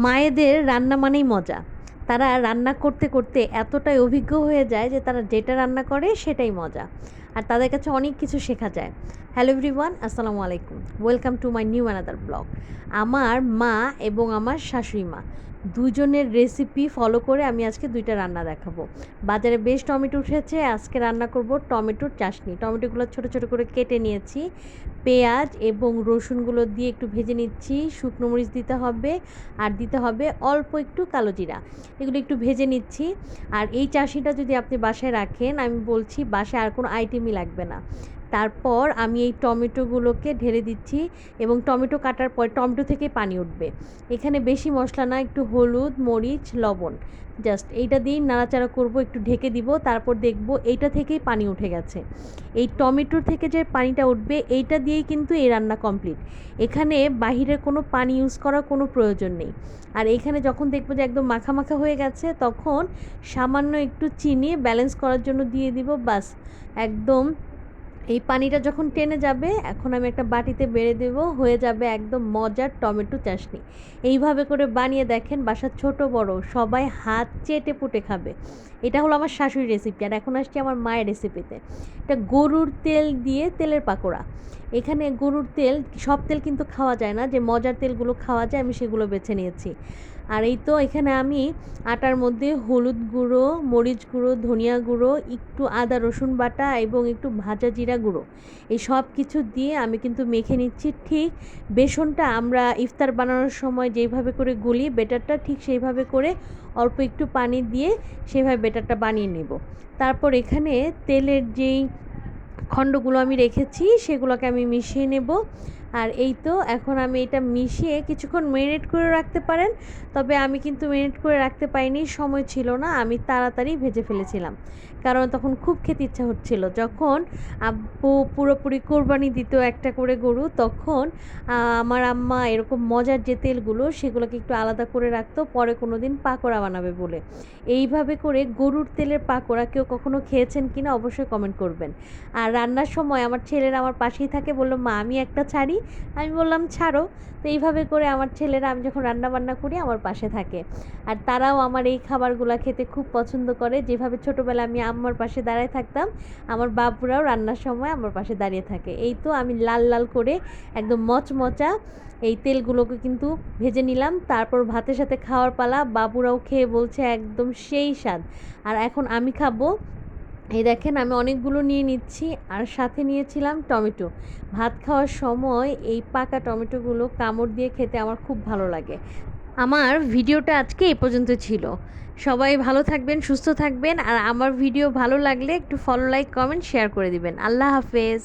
মায়েদের রান্না মানেই মজা। তারা রান্না করতে করতে এতটাই অভিজ্ঞ হয়ে যায় যে তারা যেটা রান্না করে সেটাই মজা, আর তাদের কাছে অনেক কিছু শেখা যায়। হ্যালো এভরিওয়ান, আসসালামু আলাইকুম, welcome to my new another blog. আমার মা এবং আমার শাশুড়ি মা দুজনের রেসিপি ফলো করে আমি আজকে দুইটা রান্না দেখাবো। বাজারে বেশ টমেটো উঠেছে, আজকে রান্না করব টমেটোর চাশনি। টমেটোগুলো ছোট ছোট করে কেটে নিয়েছি, পেঁয়াজ এবং রসুনগুলো দিয়ে একটু ভেজে নিচ্ছি, শুকনো মরিচ দিতে হবে, আর দিতে হবে অল্প একটু কালো জিরা। এগুলো একটু ভেজে নিচ্ছি। আর এই চাশনিটা যদি আপনি বাসায় রাখেন, আমি বলছি বাসায় আর কোনো আইটেমই লাগবে না। তারপর আমি এই টমেটোগুলোকে ঢেলে দিচ্ছি, এবং টমেটো কাটার পর টমেটো থেকে পানি উঠবে। এখানে বেশি মশলা না, একটু হলুদ, মরিচ, লবণ, জাস্ট এইটা দিয়েই নাড়াচাড়া করব, একটু ঢেকে দিব। তারপর দেখব এইটা থেকেই পানি উঠে গেছে। এই টমেটোর থেকে যে পানিটা উঠবে এইটা দিয়েই কিন্তু এই রান্না কমপ্লিট। এখানে বাহিরের কোনো পানি ইউজ করার কোনো প্রয়োজন নেই। আর এখানে যখন দেখবো যে একদম মাখা মাখা হয়ে গেছে, তখন সামান্য একটু চিনি ব্যালেন্স করার জন্য দিয়ে দিব, বাস। একদম এই পানিটা যখন টেনে যাবে, এখন আমি একটা বাটিতে বেড়ে দেবো, হয়ে যাবে একদম মজার টমেটো চাশনি। এইভাবে করে বানিয়ে দেখেন, বাসার ছোট বড় সবাই হাত চেটে পুটে খাবে। এটা হলো আমার শাশুড়ির রেসিপি। আর এখন আসছি আমার মায়ের রেসিপিতে। এটা গরুর তেল দিয়ে তেলের পাকোড়া। এখানে গরুর তেল, সব তেল কিন্তু খাওয়া যায় না, যে মজার তেলগুলো খাওয়া যায় আমি সেগুলো বেছে নিয়েছি। আর এই তো এখানে আমি আটার মধ্যে হলুদ গুঁড়ো, মরিচ গুঁড়ো, ধনিয়া গুঁড়ো, একটু আদা রসুন বাটা এবং একটু ভাজা জিরা গুঁড়ো, এই সব কিছু দিয়ে আমি কিন্তু মেখে নিচ্ছি। ঠিক বেসনটা আমরা ইফতার বানানোর সময় যেইভাবে করে গুলি বেটারটা, ঠিক সেইভাবে করে অল্প একটু পানি দিয়ে সেইভাবে বেটারটা বানিয়ে নেব। তারপর এখানে তেলের যেই খণ্ডগুলো আমি রেখেছি সেগুলোকে আমি মিশিয়ে নেব। আর এই তো এখন আমি এটা মিশিয়ে কিছুক্ষণ মেরিনেট করে রাখতে পারেন, তবে আমি কিন্তু মেরিনেট করে রাখতে পারিনি, সময় ছিল না, আমি তাড়াতাড়ি ভেজে ফেলেছিলাম, কারণ তখন খুব খেতে ইচ্ছা হচ্ছিল। যখন আব্বু পুরোপুরি কোরবানি দিত একটা করে গরু, তখন আমার আম্মা এরকম মজার যে তেলগুলো সেগুলোকে একটু আলাদা করে রাখতো, পরে কোনো দিন পাকোড়া বানাবে বলে। এইভাবে করে গরুর তেলের পাকোড়া কেউ কখনো খেয়েছেন কিনা অবশ্যই কমেন্ট করবেন। আর রান্নার সময় আমার ছেলেরা আমার পাশেই থাকে, বললো মা আমি একটা ছাড়ি, আমি বললাম ছাড়ো। তো এইভাবে করে আমার ছেলেরা, আমি যখন রান্না বান্না করি, আমার পাশে থাকে। আর তারাও আমার এই খাবারগুলো খেতে খুব পছন্দ করে। যেভাবে ছোটোবেলা আমি আম্মার পাশে দাঁড়ায় থাকতাম, আমার বাবুরাও রান্নার সময় আমার পাশে দাঁড়িয়ে থাকে। এই তো আমি লাল লাল করে একদম মচমচা এই তেলগুলোকে কিন্তু ভেজে নিলাম। তারপর ভাতের সাথে খাওয়ার পালা, বাবুরাও খেয়ে বলছে একদম সেই স্বাদ। আর এখন আমি খাবো। এই দেখেন আমি অনেকগুলো নিয়ে নিচ্ছি, আর সাথে নিয়েছিলাম টমেটো। ভাত খাওয়ার সময় এই পাকা টমেটোগুলো কামড় দিয়ে খেতে আমার খুব ভালো লাগে। আমার ভিডিওটা আজকে এই পর্যন্ত ছিল। সবাই ভালো থাকবেন, সুস্থ থাকবেন, আর আমার ভিডিও ভালো লাগলে একটু ফলো, লাইক, কমেন্ট, শেয়ার করে দিবেন। আল্লাহ হাফেজ।